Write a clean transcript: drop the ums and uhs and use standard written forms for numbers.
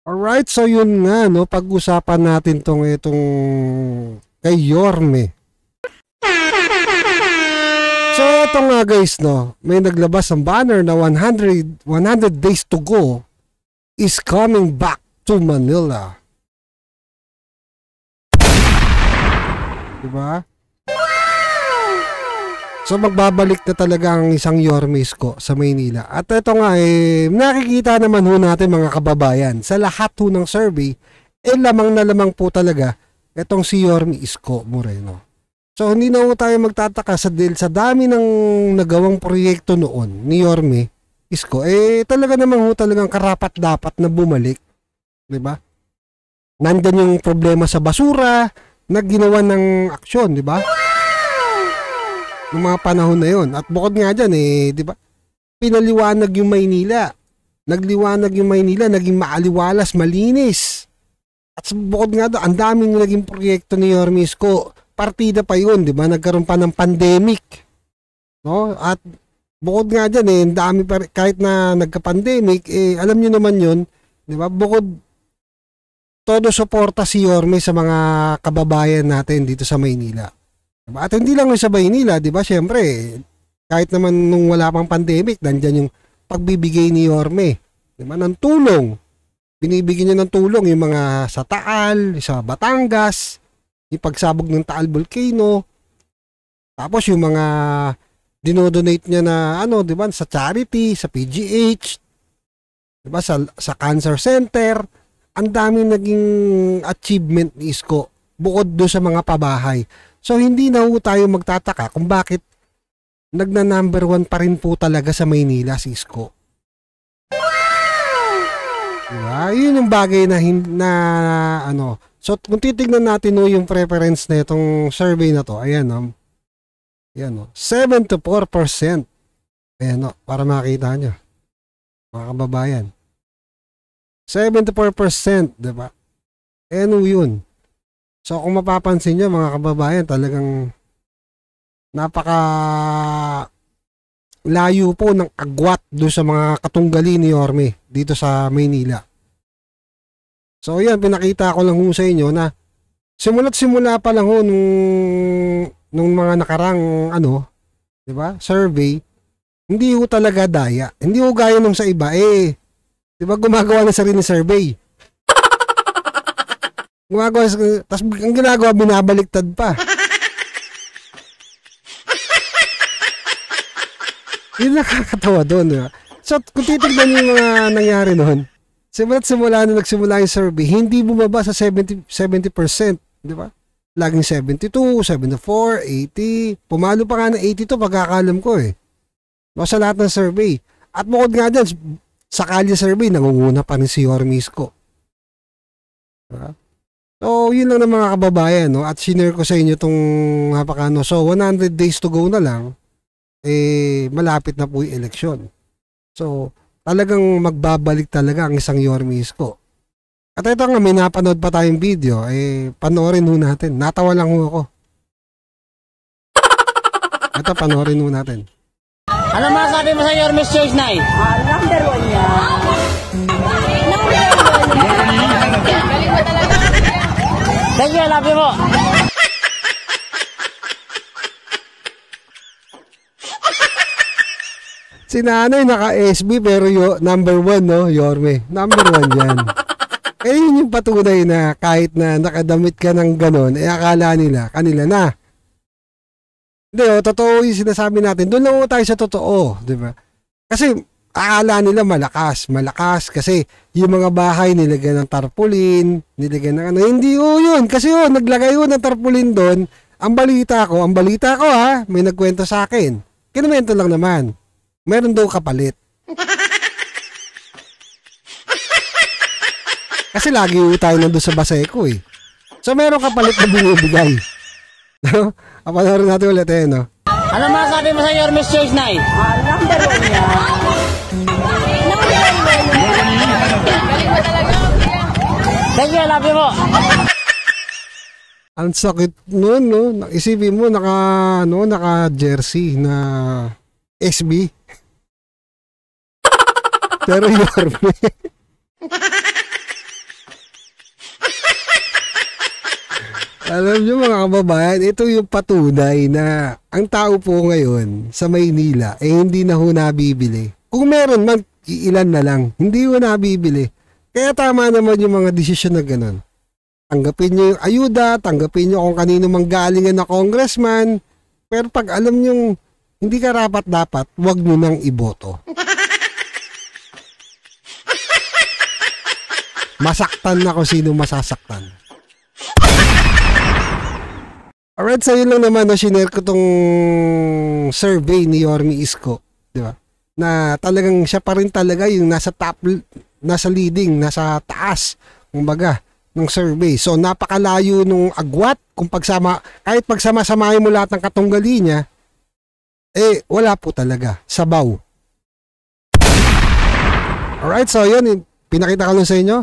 Alright, so yun nga, no, pag-usapan natin itong kay Yorme. So ito nga guys, no, may naglabas ng banner na 100 days to go is coming back to Manila. Diba? So magbabalik na talaga ang isang Yorme Isko sa Maynila. At ito nga nakikita naman ho natin mga kababayan, sa lahat ho ng survey, lamang na lamang po talaga itong si Yorme Isko Moreno. So hindi na ho tayo magtataka sa dami ng nagawang proyekto noon ni Yorme Isko. Talaga naman ho talagang karapat dapat na bumalik. Diba? Nandun yung problema sa basura, na ginawa ng aksyon, di ba? Ng mga panahon na yon. At bukod nga dyan, di ba? Pinaliwanag yung Maynila. Nagliwanag yung Maynila, naging maaliwalas, malinis. At bukod nga doon, ang daming naging proyekto ni Yorme Isko. Partida pa yun, di ba? Nagkaroon pa ng pandemic. No? At bukod nga dyan, ang dami pa, kahit na nagka-pandemic, alam nyo naman yun, di ba? Bukod todo suporta si Yorme sa mga kababayan natin dito sa Maynila. Diba? At hindi lang sa Maynila, di ba? Siyempre, kahit naman nung wala pang pandemic, nandyan yung pagbibigay ni Yorme. Diba? Ng tulong. Binibigyan niya ng tulong yung mga sa Taal, sa Batangas, yung pagsabog ng Taal Volcano. Tapos yung mga dinodonate niya na di ba? Sa charity, sa PGH, di ba? Sa Cancer Center. Ang daming naging achievement ni Isko bukod do sa mga pabahay. So hindi na ho tayo magtataka kung bakit nagna-number 1 pa rin po talaga sa Maynila si Isko. Diba? Yun yung bagay na So kung titignan natin yung preference na itong survey na to, ayan 74%. Ayan para makita nyo, mga kababayan. 74%, diba? Yun. So kung mapapansin nyo mga kababayan, talagang napaka layo po ng agwat do sa mga katunggali ni Yorme dito sa Maynila. So yan, pinakita ko lang sa inyo na simula't simula pa lang nung mga nakarang diba? Survey, hindi ho talaga daya. Hindi ho gaya nung sa iba diba gumagawa ng sarili survey. Tapos ang ginagawa, binabaliktad pa. Yun nakakatawa doon. Diba? So kung titignan yung mga nangyari noon, simula na nagsimula yung survey, hindi bumaba sa 70%. Diba? Laging 72, 74, 80. Pumalo pa nga ng 82 pagkakalam ko sa lahat ng survey. At bukod nga dyan, sa Kalye survey, nangunguna pa rin si Yorme Isko. Diba? So, yun lang ng mga kababayan, At sinare ko sa inyo itong So, 100 days to go na lang, malapit na po yung eleksyon. So, talagang magbabalik talaga ang isang Yorme Isko. At ito nga, may napanood pa tayong video, panoorin ho natin. Natawa lang ho ako. Ito, panoorin ho natin. Ano masasabi mo sa Yorme's Choice Night? Number 1 yan. Thank you, love you po. Si nanay naka-SB pero number 1, Yorme. Number 1 yan. Yun yung patunay na kahit na nakadamit ka ng ganon, akala nila, kanila na. Hindi, totoo yung sinasabi natin. Doon lang tayo sa totoo, di ba? Kasi akala nila malakas kasi yung mga bahay nilagyan ng tarpaulin, nilagyan ng hindi yun. Kasi naglagay ng tarpaulin doon. Ang balita ko may nagkwento sa akin. Kinumento lang naman. Meron daw kapalit. Kasi lagi tayo nandun sa Baseco So meron kapalit na binibigay. Panoorin natin ulit Ano masasabi mo sa Yorme's Choice Night? Number 1 yan. Thank you, love you po. Ang sakit nun, Isipin mo, naka jersey na SB. Pero Yorme. Alam niyo mga kababayan, ito yung patunay na ang tao po ngayon sa Maynila hindi na ho nabibili. Kung meron man, ilan na lang. Hindi ho nabibili. Kaya tama naman yung mga desisyon na ganun. Tanggapin nyo yung ayuda, tanggapin nyo kung kanino mang galingan na congressman, pero pag alam nyo hindi karapat-dapat, huwag nyo nang iboto. Masaktan na kung sino masasaktan. Alright, sa'yo lang naman na shinare ko tong survey ni Yorme Isko, di ba? Na talagang siya pa rin talaga yung nasa top, nasa leading, nasa taas, kumbaga, ng survey. So, napakalayo nung agwat, kung kahit pagsama-samahin mo lahat ng katunggali niya, wala po talaga. Sabaw. Alright, so yun, pinakita ko lang sa inyo.